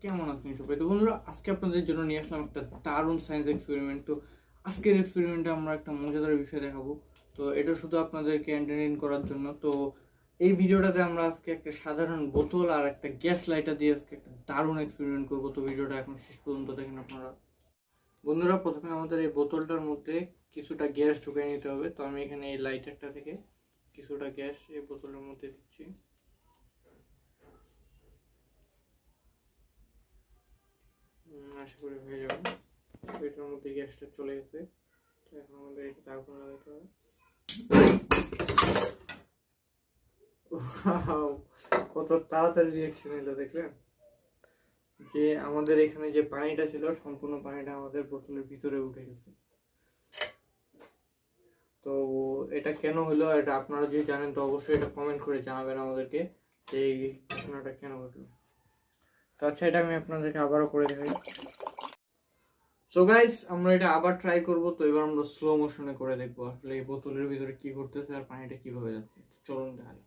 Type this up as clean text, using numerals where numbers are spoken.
কেমন আছেন সবাই? তো বন্ধুরা, আজকে আপনাদের জন্য নিয়ে আসলাম একটা দারুণ সায়েন্স এক্সপেরিমেন্ট। তো আজকের এক্সপেরিমেন্টে আমরা একটা মজাদার বিষয় দেখাবো। তো এটা শুধু আপনাদেরকে এন্টারটেইন করার জন্য। তো এই ভিডিওটাতে আমরা আজকে একটা সাধারণ বোতল আর একটা গ্যাস লাইটার দিয়ে আজকে একটা দারুণ এক্সপেরিমেন্ট করবো। তো ভিডিওটা এখন শেষ পর্যন্ত দেখেন আপনারা। বন্ধুরা, প্রথমে আমাদের এই বোতলটার মধ্যে কিছুটা গ্যাস ঢুকিয়ে নিতে হবে। তো আমি এখানে এই লাইটারটা থেকে কিছুটা গ্যাস এই বোতলের মধ্যে দিচ্ছি। আশা করি হয়ে যাবে। এটার মধ্যে গ্যাসটা চলে গেছে। তো এখন আমাদের এটা আগুন লাগাতে হবে। কত তাড়াতাড়ি রিয়াকশন এলো দেখলেন? যে আমাদের এখানে যে পানিটা ছিল সম্পূর্ণ পানিটা আমাদের বোতলের ভিতরে উঠে গেছে। তো এটা কেন হলো, এটা আপনারা যদি জানেন তো অবশ্যই এটা কমেন্ট করে জানাবেন আমাদেরকে যে এই ঘটনাটা কেন ঘটলো। তো আচ্ছা, এটা আমি আপনাদেরকে আবারও করে দেখাই। সো গাইস, আমরা এটা আবার ট্রাই করব। তো এবার আমরা স্লো মোশনে করে দেখবো আসলে এই বোতলের ভিতরে কি ঘটতেছে আর পানিটা কিভাবে যাচ্ছে। চলুন দেখাই।